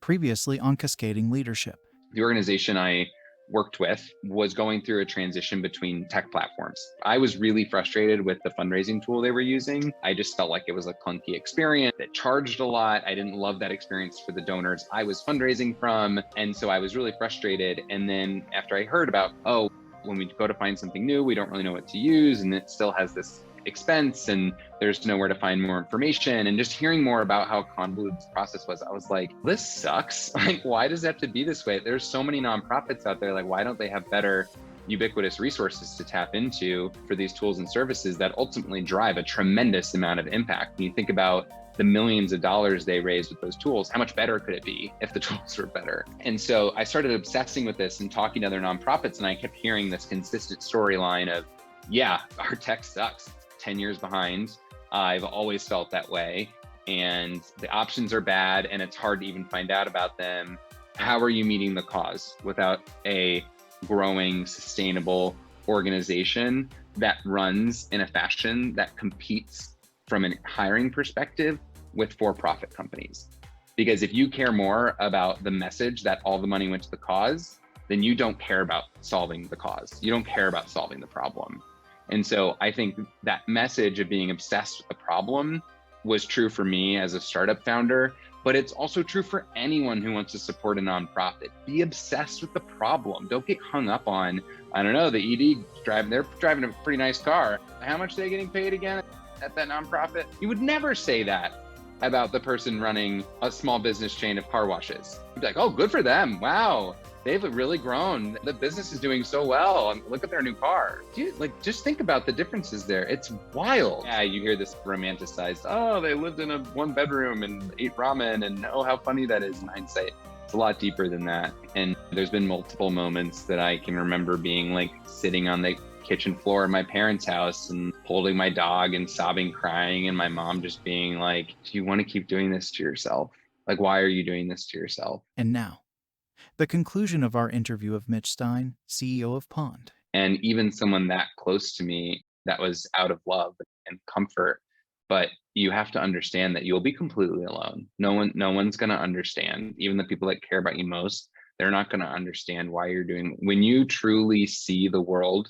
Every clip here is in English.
previously on Cascading Leadership. The organization I worked with was going through a transition between tech platforms. I was really frustrated with the fundraising tool they were using. I just felt like it was a clunky experience. It charged a lot. I didn't love that experience for the donors I was fundraising from. And so I was really frustrated. And then after I heard about, when we go to find something new, we don't really know what to use. And it still has this expense and there's nowhere to find more information, and just hearing more about how convoluted this process was, I was like, this sucks. Like, why does it have to be this way? There's so many nonprofits out there. Like, why don't they have better ubiquitous resources to tap into for these tools and services that ultimately drive a tremendous amount of impact? When you think about the millions of dollars they raise with those tools, how much better could it be if the tools were better? And so I started obsessing with this and talking to other nonprofits, and I kept hearing this consistent storyline of, yeah, our tech sucks. 10 years behind. I've always felt that way. And the options are bad and it's hard to even find out about them. How are you meeting the cause without a growing, sustainable organization that runs in a fashion that competes from a hiring perspective with for-profit companies? Because if you care more about the message that all the money went to the cause, then you don't care about solving the cause. You don't care about solving the problem. And so I think that message of being obsessed with the problem was true for me as a startup founder, but it's also true for anyone who wants to support a nonprofit. Be obsessed with the problem. Don't get hung up on, I don't know, the ED they're driving a pretty nice car. How much are they getting paid again at that nonprofit? You would never say that about the person running a small business chain of car washes. You'd be like, oh, good for them. Wow. They've really grown. The business is doing so well. And look at their new car. Just think about the differences there. It's wild. Yeah, you hear this romanticized, oh, they lived in a one bedroom and ate ramen, and oh, how funny that is in hindsight. It's a lot deeper than that. And there's been multiple moments that I can remember being like sitting on the kitchen floor in my parents' house and holding my dog and sobbing, crying, and my mom just being like, do you want to keep doing this to yourself? Like, why are you doing this to yourself? And now, the conclusion of our interview of Mitch Stein, CEO of Pond. And even someone that close to me, that was out of love and comfort. But you have to understand that you'll be completely alone. No one's going to understand. Even the people that care about you most, they're not going to understand why you're doing. When you truly see the world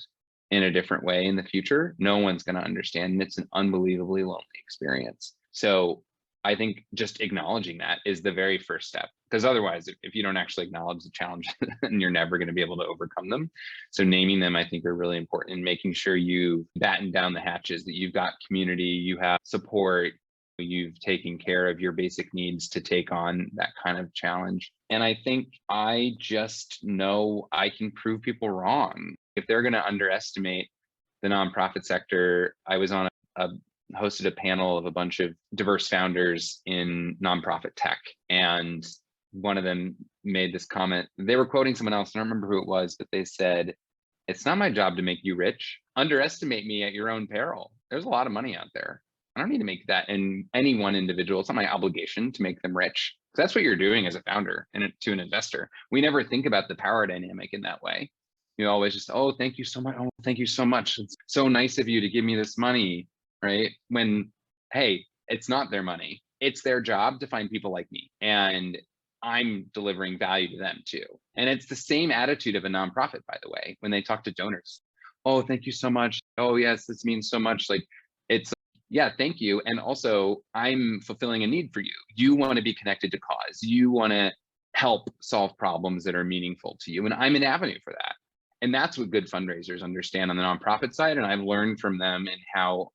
in a different way in the future, no one's going to understand. And it's an unbelievably lonely experience. So I think just acknowledging that is the very first step, because otherwise, if you don't actually acknowledge the challenge, then you're never going to be able to overcome them. So naming them, I think, are really important, and making sure you batten down the hatches, that you've got community, you have support, you've taken care of your basic needs to take on that kind of challenge. And I think I just know I can prove people wrong. If they're going to underestimate the nonprofit sector, I was on hosted a panel of a bunch of diverse founders in nonprofit tech. And one of them made this comment. They were quoting someone else. I don't remember who it was, but they said, it's not my job to make you rich. Underestimate me at your own peril. There's a lot of money out there. I don't need to make that in any one individual. It's not my obligation to make them rich. That's what you're doing as a founder and to an investor. We never think about the power dynamic in that way. You always just, oh, thank you so much. Oh, thank you so much. It's so nice of you to give me this money. Right? When, hey, it's not their money. It's their job to find people like me. And I'm delivering value to them too. And it's the same attitude of a nonprofit, by the way, when they talk to donors. Oh, thank you so much. Oh, yes, this means so much. Like, it's, yeah, thank you. And also, I'm fulfilling a need for you. You want to be connected to cause. You want to help solve problems that are meaningful to you. And I'm an avenue for that. And that's what good fundraisers understand on the nonprofit side. And I've learned from them in how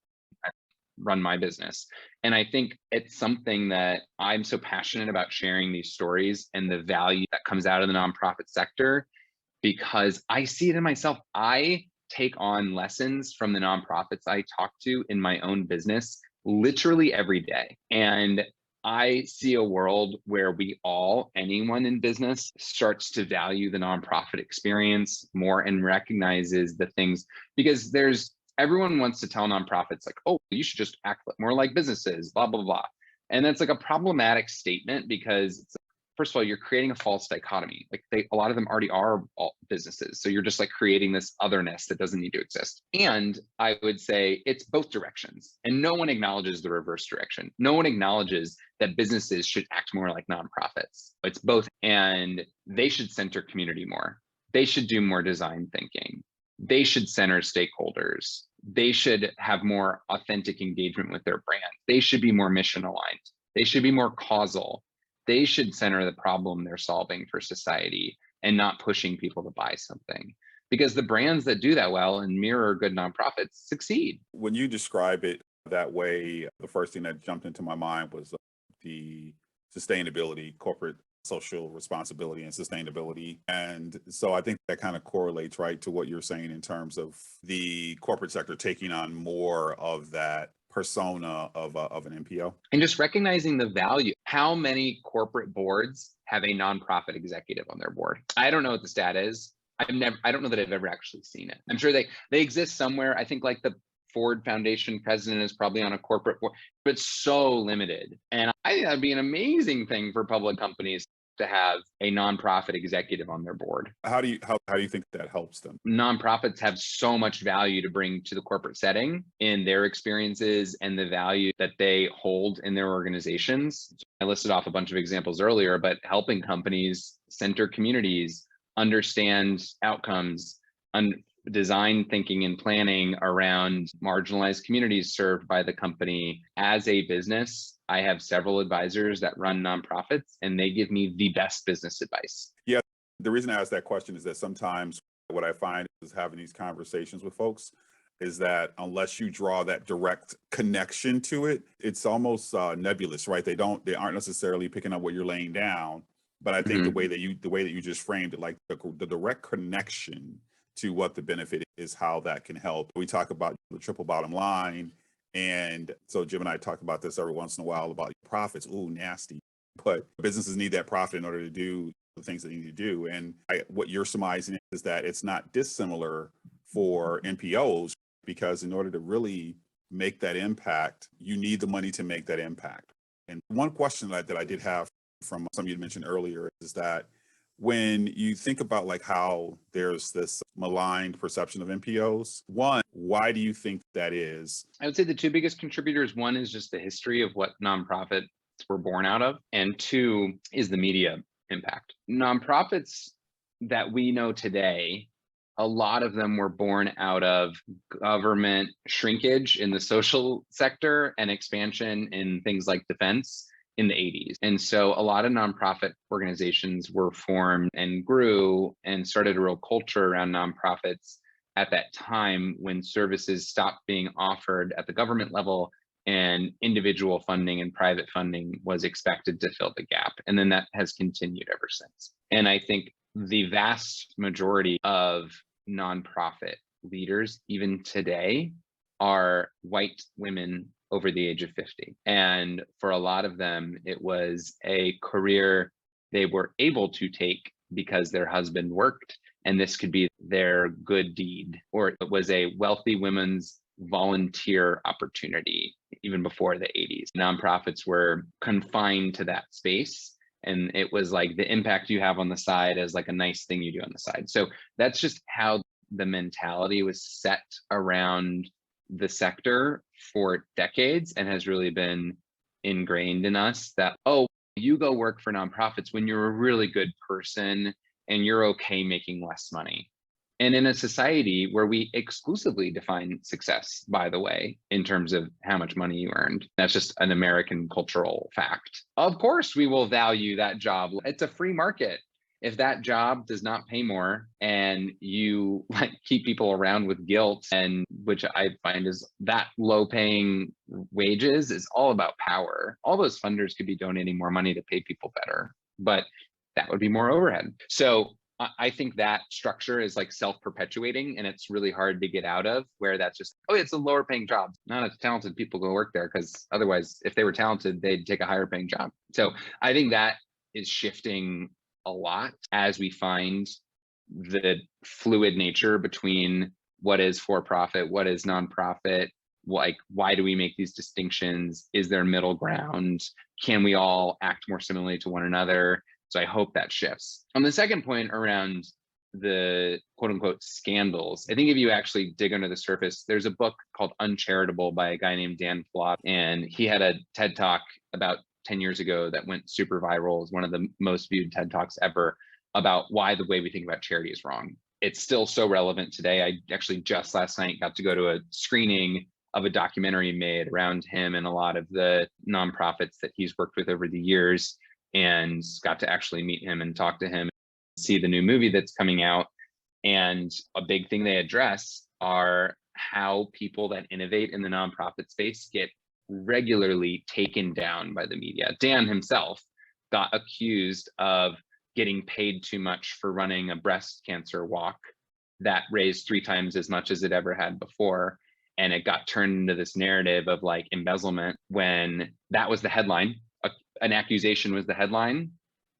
run my business. And I think it's something that I'm so passionate about, sharing these stories and the value that comes out of the nonprofit sector, because I see it in myself. I take on lessons from the nonprofits I talk to in my own business literally every day. And I see a world where anyone in business, starts to value the nonprofit experience more and recognizes the things, because everyone wants to tell nonprofits like, oh, you should just act more like businesses, blah, blah, blah. And that's like a problematic statement, because first of all, you're creating a false dichotomy. Like a lot of them already are all businesses. So you're just like creating this otherness that doesn't need to exist. And I would say it's both directions, and no one acknowledges the reverse direction. No one acknowledges that businesses should act more like nonprofits. It's both, and they should center community more. They should do more design thinking. They should center stakeholders. They should have more authentic engagement with their brand. They should be more mission aligned. They should be more causal. They should center the problem they're solving for society and not pushing people to buy something. Because the brands that do that well and mirror good nonprofits succeed. When you describe it that way, the first thing that jumped into my mind was the sustainability, corporate social responsibility and sustainability. And so I think that kind of correlates right to what you're saying in terms of the corporate sector taking on more of that persona of an NPO. And just recognizing the value. How many corporate boards have a nonprofit executive on their board? I don't know what the stat is. I don't know that I've ever actually seen it. I'm sure they exist somewhere. I think like the Ford Foundation president is probably on a corporate board, but it's so limited. And I think that'd be an amazing thing for public companies to have a nonprofit executive on their board. How do you think that helps them? Nonprofits have so much value to bring to the corporate setting in their experiences and the value that they hold in their organizations. I listed off a bunch of examples earlier, but helping companies center communities, understand outcomes, design thinking and planning around marginalized communities served by the company. As a business, I have several advisors that run nonprofits, and they give me the best business advice. Yeah, the reason I ask that question is that sometimes what I find is having these conversations with folks is that unless you draw that direct connection to it, it's almost nebulous, right? They aren't necessarily picking up what you're laying down. But I think the way that you just framed it, like the direct connection to what the benefit is, how that can help. We talk about the triple bottom line. And so Jim and I talk about this every once in a while about profits. Ooh, nasty. But businesses need that profit in order to do the things that they need to do. And what you're surmising is that it's not dissimilar for NPOs, because in order to really make that impact, you need the money to make that impact. And one question that I did have from something you mentioned earlier is that when you think about like how there's this maligned perception of NPOs, one, why do you think that is? I would say the two biggest contributors, one is just the history of what nonprofits were born out of, and two is the media impact. Nonprofits that we know today, a lot of them were born out of government shrinkage in the social sector and expansion in things like defense in the 80s. And so a lot of nonprofit organizations were formed and grew and started a real culture around nonprofits at that time when services stopped being offered at the government level and individual funding and private funding was expected to fill the gap. And then that has continued ever since. And I think the vast majority of nonprofit leaders, even today, are white women over the age of 50. And for a lot of them, it was a career they were able to take because their husband worked, and this could be their good deed, or it was a wealthy women's volunteer opportunity even before the 80s. Nonprofits were confined to that space, and it was like the impact you have on the side is like a nice thing you do on the side. So that's just how the mentality was set around the sector for decades, and has really been ingrained in us that, oh, you go work for nonprofits when you're a really good person and you're okay making less money. And in a society where we exclusively define success, by the way, in terms of how much money you earned, that's just an American cultural fact. Of course, we will value that job. It's a free market. If that job does not pay more and you like keep people around with guilt, and which I find is that low paying wages is all about power. All those funders could be donating more money to pay people better, but that would be more overhead. So I think that structure is like self-perpetuating, and it's really hard to get out of, where that's just, oh, it's a lower paying job. Not as talented people go work there, because otherwise, if they were talented, they'd take a higher paying job. So I think that is shifting a lot as we find the fluid nature between what is for profit, what is nonprofit, like why do we make these distinctions? Is there middle ground? Can we all act more similarly to one another? So I hope that shifts. On the second point around the quote unquote scandals, I think if you actually dig under the surface, there's a book called Uncharitable by a guy named Dan Plott, and he had a TED Talk about 10 years ago that went super viral. It was one of the most viewed TED Talks ever about why the way we think about charity is wrong. It's still so relevant today. I actually just last night got to go to a screening of a documentary made around him and a lot of the nonprofits that he's worked with over the years, and got to actually meet him and talk to him, see the new movie that's coming out. And a big thing they address are how people that innovate in the nonprofit space get regularly taken down by the media. Dan himself got accused of getting paid too much for running a breast cancer walk that raised 3 times as much as it ever had before. And it got turned into this narrative of like embezzlement when that was the headline. An accusation was the headline.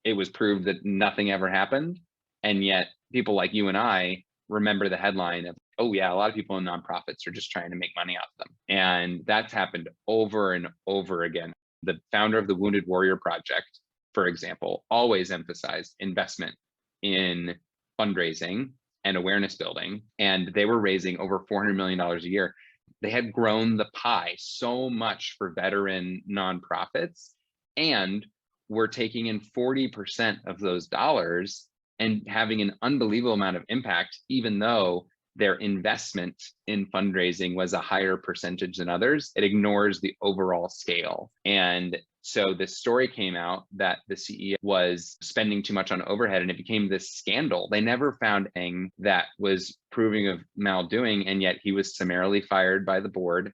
It was proved that nothing ever happened. And yet people like you and I remember the headline of, oh yeah, a lot of people in nonprofits are just trying to make money off them. And that's happened over and over again. The founder of the Wounded Warrior Project, for example, always emphasized investment in fundraising and awareness building. And they were raising over $400 million a year. They had grown the pie so much for veteran nonprofits, and were taking in 40% of those dollars and having an unbelievable amount of impact, even though their investment in fundraising was a higher percentage than others. It ignores the overall scale. And so this story came out that the CEO was spending too much on overhead, and it became this scandal. They never found anything that was proving of maldoing, and yet he was summarily fired by the board,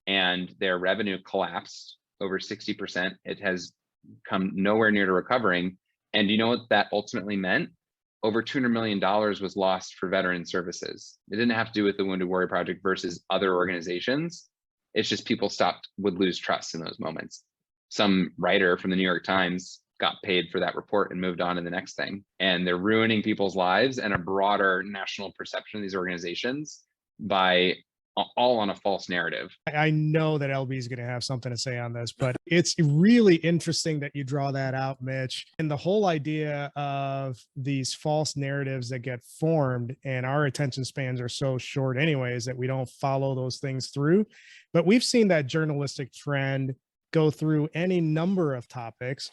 and their revenue collapsed over 60%. It has come nowhere near to recovering. And you know what that ultimately meant? Over $200 million was lost for veteran services. It didn't have to do with the Wounded Warrior Project versus other organizations. It's just people would lose trust in those moments. Some writer from the New York Times got paid for that report and moved on to the next thing. And they're ruining people's lives and a broader national perception of these organizations by all on a false narrative. I know that LB is going to have something to say on this, but it's really interesting that you draw that out, Mitch. And the whole idea of these false narratives that get formed, and our attention spans are so short anyways that we don't follow those things through. But we've seen that journalistic trend go through any number of topics,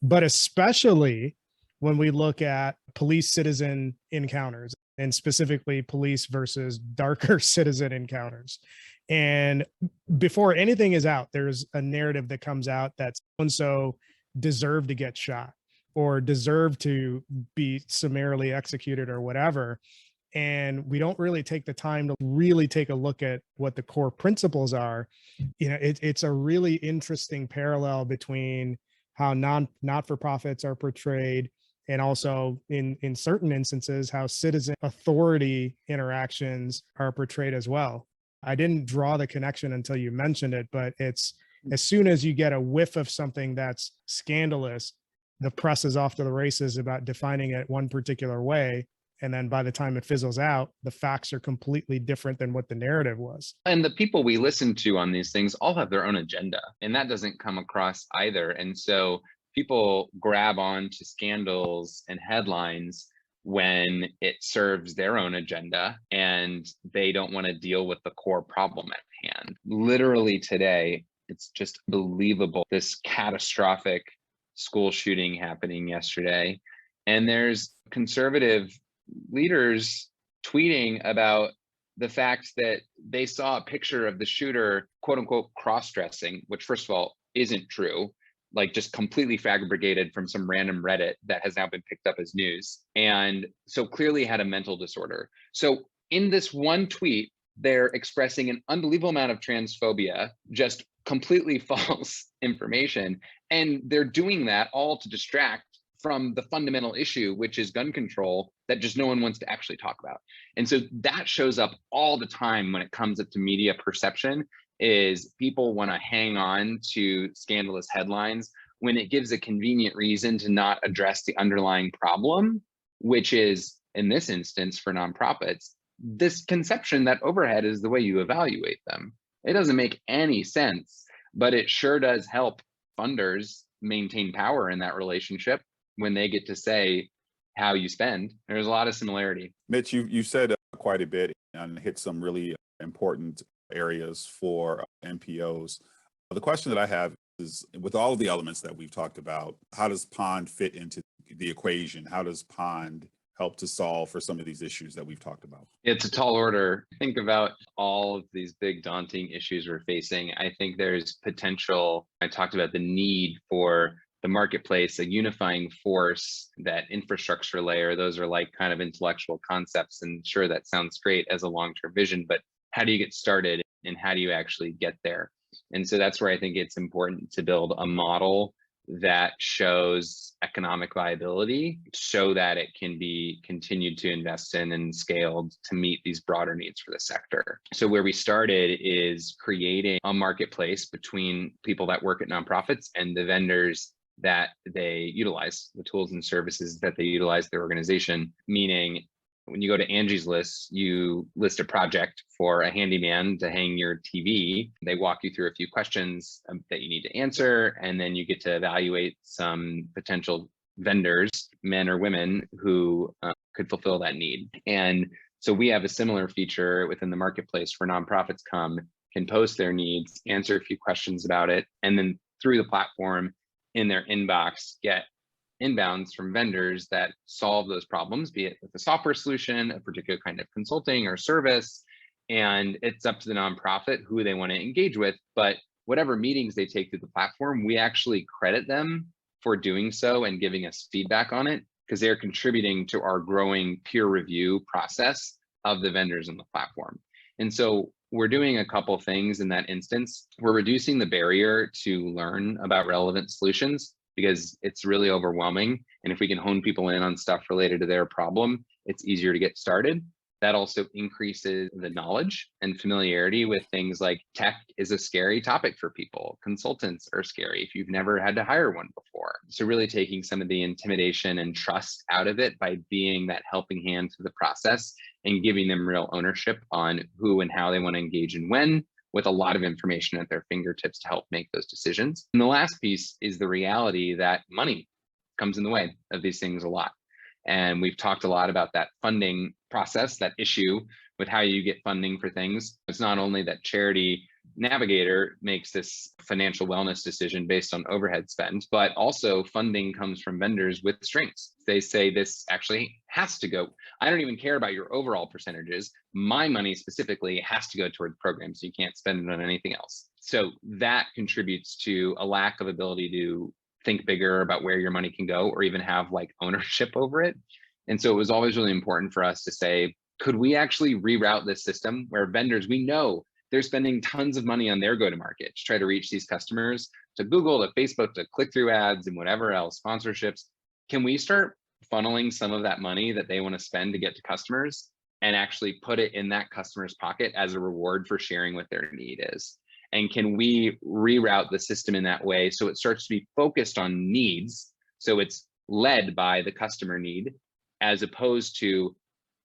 but especially when we look at police citizen encounters, and specifically police versus darker citizen encounters. And before anything is out, there's a narrative that comes out that so-and-so deserved to get shot or deserved to be summarily executed or whatever. And we don't really take the time to really take a look at what the core principles are. You know, it's a really interesting parallel between how not-for-profits are portrayed, and also in certain instances, how citizen authority interactions are portrayed as well. I didn't draw the connection until you mentioned it, but it's as soon as you get a whiff of something that's scandalous, the press is off to the races about defining it one particular way. And then by the time it fizzles out, the facts are completely different than what the narrative was. And the people we listen to on these things all have their own agenda, and that doesn't come across either. And so people grab on to scandals and headlines when it serves their own agenda, and they don't want to deal with the core problem at hand. Literally today, it's just believable, this catastrophic school shooting happening yesterday. And there's conservative leaders tweeting about the fact that they saw a picture of the shooter, quote unquote, cross-dressing, which first of all isn't true, like just completely fabricated from some random Reddit that has now been picked up as news. And so clearly had a mental disorder. So in this one tweet, they're expressing an unbelievable amount of transphobia, just completely false information. And they're doing that all to distract from the fundamental issue, which is gun control, that just no one wants to actually talk about. And so that shows up all the time when it comes up to media perception, is people want to hang on to scandalous headlines when it gives a convenient reason to not address the underlying problem, which is, in this instance for nonprofits, this conception that overhead is the way you evaluate them. It doesn't make any sense, but it sure does help funders maintain power in that relationship when they get to say how you spend. There's a lot of similarity. Mitch, you said quite a bit and hit some really important areas for NPOs. The question that I have is, with all of the elements that we've talked about, how does Pond fit into the equation? How does Pond help to solve for some of these issues that we've talked about? It's a tall order. Think about all of these big daunting issues we're facing. I think there's potential. I talked about the need for the marketplace, a unifying force, that infrastructure layer. Those are like kind of intellectual concepts. And sure, that sounds great as a long-term vision, but how do you get started and how do you actually get there? And so that's where I think it's important to build a model that shows economic viability so that it can be continued to invest in and scaled to meet these broader needs for the sector. So where we started is creating a marketplace between people that work at nonprofits and the vendors that they utilize, the tools and services that they utilize their organization, meaning when you go to Angie's List, you list a project for a handyman to hang your TV. They walk you through a few questions that you need to answer, and then you get to evaluate some potential vendors, men or women, who could fulfill that need. And so we have a similar feature within the marketplace where nonprofits can post their needs, answer a few questions about it, and then through the platform in their inbox, get inbounds from vendors that solve those problems, be it with a software solution, a particular kind of consulting or service. And it's up to the nonprofit who they want to engage with. But whatever meetings they take through the platform, we actually credit them for doing so and giving us feedback on it, because they're contributing to our growing peer review process of the vendors on the platform. And so we're doing a couple things in that instance. We're reducing the barrier to learn about relevant solutions, because it's really overwhelming. And if we can hone people in on stuff related to their problem, it's easier to get started. That also increases the knowledge and familiarity with things like tech is a scary topic for people. Consultants are scary if you've never had to hire one before. So really taking some of the intimidation and trust out of it by being that helping hand through the process and giving them real ownership on who and how they want to engage and when, with a lot of information at their fingertips to help make those decisions. And the last piece is the reality that money comes in the way of these things a lot. And we've talked a lot about that funding process, that issue with how you get funding for things. It's not only that Charity Navigator makes this financial wellness decision based on overhead spend, but also funding comes from vendors with strings. They say this actually has to go. I don't even care about your overall percentages. My money specifically has to go toward programs. You can't spend it on anything else. So that contributes to a lack of ability to think bigger about where your money can go or even have like ownership over it. And so it was always really important for us to say, could we actually reroute this system where vendors, we know they're spending tons of money on their go-to-market to try to reach these customers, to Google, to Facebook, to click-through ads and whatever else, sponsorships. Can we start funneling some of that money that they want to spend to get to customers and actually put it in that customer's pocket as a reward for sharing what their need is? And can we reroute the system in that way so it starts to be focused on needs, so it's led by the customer need as opposed to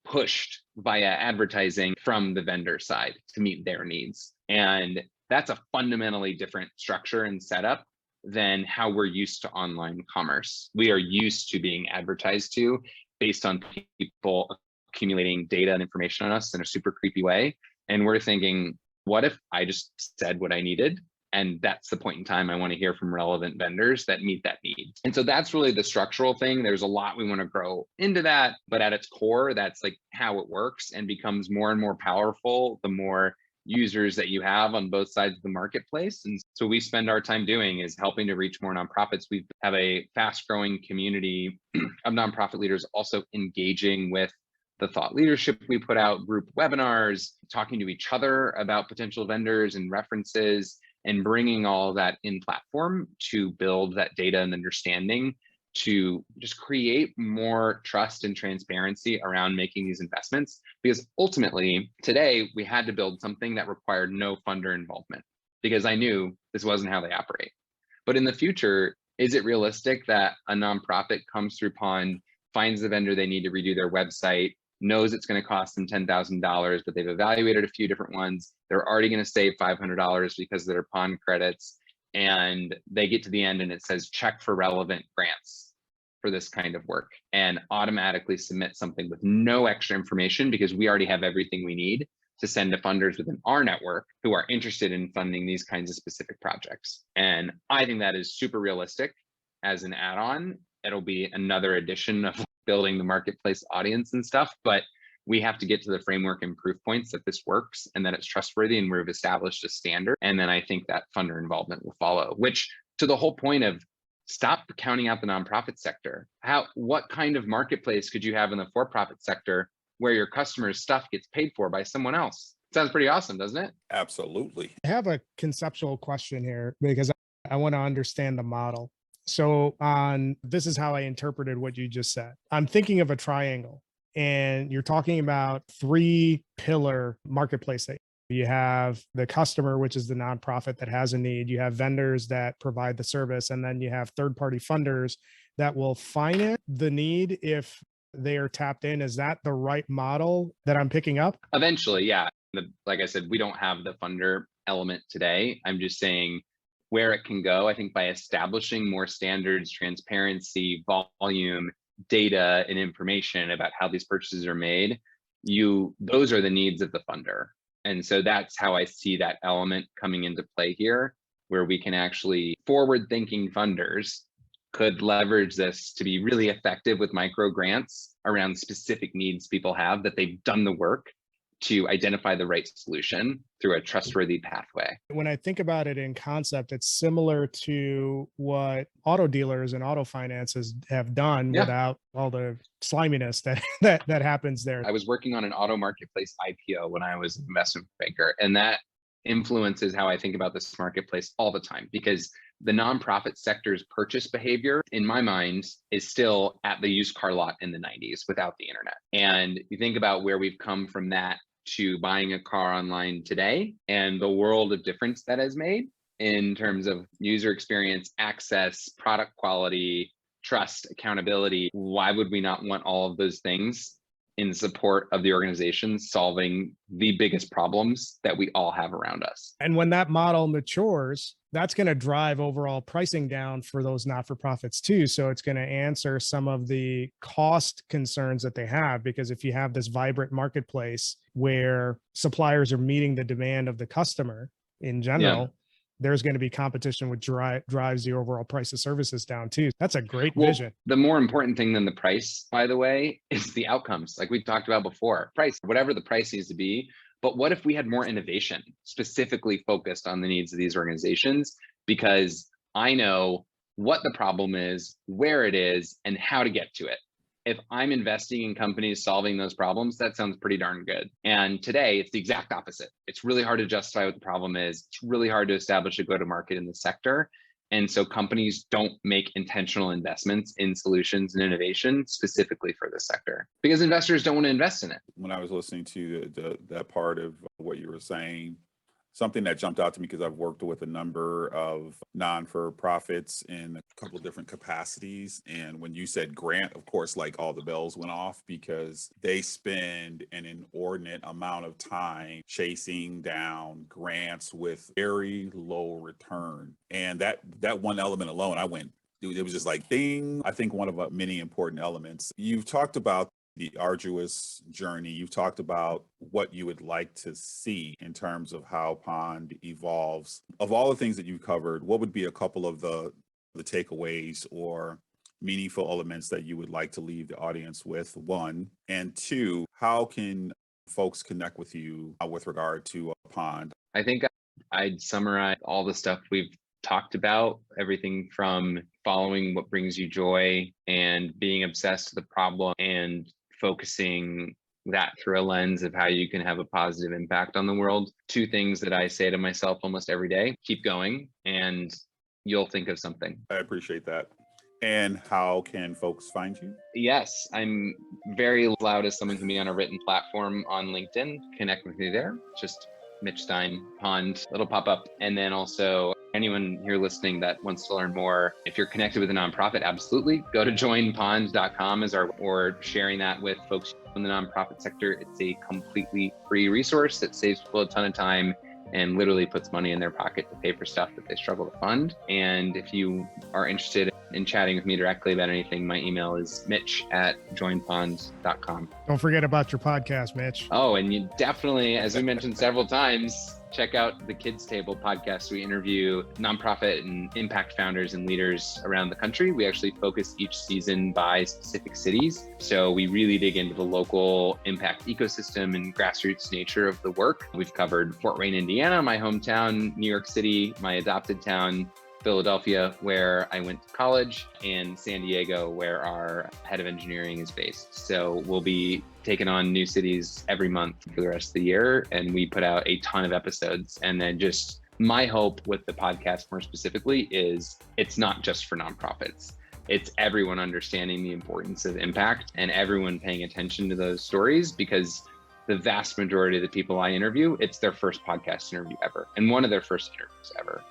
pushed via advertising from the vendor side to meet their needs? And that's a fundamentally different structure and setup than how we're used to online commerce. We are used to being advertised to based on people accumulating data and information on us in a super creepy way. And we're thinking, what if I just said what I needed? And that's the point in time I want to hear from relevant vendors that meet that need. And so that's really the structural thing. There's a lot we want to grow into that, but at its core, that's like how it works and becomes more and more powerful the more users that you have on both sides of the marketplace. And so we spend our time doing is helping to reach more nonprofits. We have a fast growing community of nonprofit leaders also engaging with the thought leadership we put out, group webinars, talking to each other about potential vendors and references, and bringing all that in platform to build that data and understanding to just create more trust and transparency around making these investments. Because ultimately, today, we had to build something that required no funder involvement because I knew this wasn't how they operate. But in the future, is it realistic that a nonprofit comes through Pond, finds the vendor they need to redo their website, knows it's going to cost them $10,000, but they've evaluated a few different ones. They're already going to save $500 because of their Pond credits. And they get to the end and it says, check for relevant grants for this kind of work, and automatically submit something with no extra information because we already have everything we need to send to funders within our network who are interested in funding these kinds of specific projects. And I think that is super realistic as an add-on. It'll be another addition of building the marketplace audience and stuff, but we have to get to the framework and proof points that this works and that it's trustworthy and we've established a standard. And then I think that funder involvement will follow, which to the whole point of stop counting out the nonprofit sector. What kind of marketplace could you have in the for-profit sector where your customer's stuff gets paid for by someone else? Sounds pretty awesome, doesn't it? Absolutely. I have a conceptual question here because I want to understand the model. So this is how I interpreted what you just said. I'm thinking of a triangle, and you're talking about 3-pillar marketplace. You have the customer, which is the nonprofit that has a need. You have vendors that provide the service, and then you have third-party funders that will finance the need if they are tapped in. Is that the right model that I'm picking up? Eventually, yeah. Like I said, we don't have the funder element today. I'm just saying where it can go. I think by establishing more standards, transparency, volume, data, and information about how these purchases are made, those are the needs of the funder. And so that's how I see that element coming into play here, where we can actually forward-thinking funders could leverage this to be really effective with micro grants around specific needs people have, that they've done the work to identify the right solution through a trustworthy pathway. When I think about it in concept, it's similar to what auto dealers and auto finances have done without all the sliminess that happens there. I was working on an auto marketplace IPO when I was an investment banker, and that influences how I think about this marketplace all the time, because the nonprofit sector's purchase behavior, in my mind, is still at the used car lot in the 90s without the internet. And you think about where we've come from that to buying a car online today and the world of difference that has made in terms of user experience, access, product quality, trust, accountability. Why would we not want all of those things in support of the organization solving the biggest problems that we all have around us? And when that model matures, that's going to drive overall pricing down for those not-for-profits too. So it's going to answer some of the cost concerns that they have, because if you have this vibrant marketplace where suppliers are meeting the demand of the customer in general, there's going to be competition, which drives the overall price of services down too. That's a great vision. The more important thing than the price, by the way, is the outcomes. Like we talked about before, price, whatever the price needs to be. But what if we had more innovation specifically focused on the needs of these organizations? Because I know what the problem is, where it is, and how to get to it. If I'm investing in companies solving those problems, that sounds pretty darn good. And today it's the exact opposite. It's really hard to justify what the problem is. It's really hard to establish a go-to-market in the sector. And so companies don't make intentional investments in solutions and innovation specifically for the sector because investors don't want to invest in it. When I was listening to that part of what you were saying, something that jumped out to me, because I've worked with a number of non-for-profits in a couple of different capacities. And when you said grant, of course, like all the bells went off, because they spend an inordinate amount of time chasing down grants with very low return. And that one element alone, I went, dude, it was just like ding. I think one of many important elements. You've talked about the arduous journey. You've talked about what you would like to see in terms of how Pond evolves. Of all the things that you've covered, what would be a couple of the takeaways or meaningful elements that you would like to leave the audience with, one? And two, how can folks connect with you with regard to Pond? I think I'd summarize all the stuff we've talked about, everything from following what brings you joy and being obsessed with the problem and focusing that through a lens of how you can have a positive impact on the world. Two things that I say to myself almost every day: keep going and you'll think of something. I appreciate that. And how can folks find you? Yes, I'm very loud as someone who can be on a written platform on LinkedIn. Connect with me there. Just Mitch Stein, Pond, it'll pop up. And then also anyone here listening that wants to learn more, if you're connected with a nonprofit, absolutely go to joinpond.com or sharing that with folks in the nonprofit sector. It's a completely free resource that saves people a ton of time and literally puts money in their pocket to pay for stuff that they struggle to fund. And if you are interested in chatting with me directly about anything, my email is mitch@joinpond.com. Don't forget about your podcast, Mitch. Oh, and you definitely, as we mentioned several times, check out the Kids Table podcast. We interview nonprofit and impact founders and leaders around the country. We actually focus each season by specific cities. So we really dig into the local impact ecosystem and grassroots nature of the work. We've covered Fort Wayne, Indiana, my hometown, New York City, my adopted town, Philadelphia, where I went to college, and San Diego, where our head of engineering is based. So we'll be taking on new cities every month for the rest of the year, and we put out a ton of episodes. And then just my hope with the podcast more specifically is it's not just for nonprofits. It's everyone understanding the importance of impact and everyone paying attention to those stories, because the vast majority of the people I interview, it's their first podcast interview ever, and one of their first interviews ever.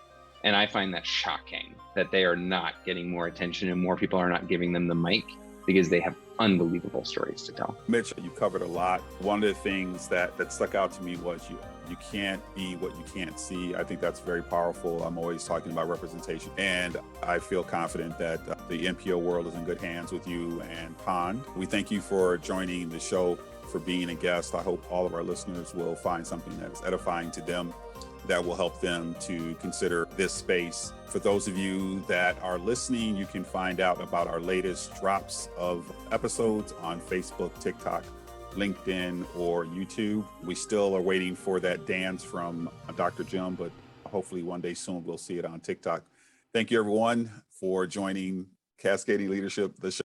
And I find that shocking that they are not getting more attention and more people are not giving them the mic, because they have unbelievable stories to tell. Mitch, you covered a lot. One of the things that stuck out to me was you can't be what you can't see. I think that's very powerful. I'm always talking about representation, and I feel confident that the NPO world is in good hands with you and Pond. We thank you for joining the show, for being a guest. I hope all of our listeners will find something that is edifying to them, that will help them to consider this space. For those of you that are listening, you can find out about our latest drops of episodes on Facebook, TikTok, LinkedIn, or YouTube. We still are waiting for that dance from Dr. Jim, but hopefully one day soon we'll see it on TikTok. Thank you, everyone, for joining Cascading Leadership, the show.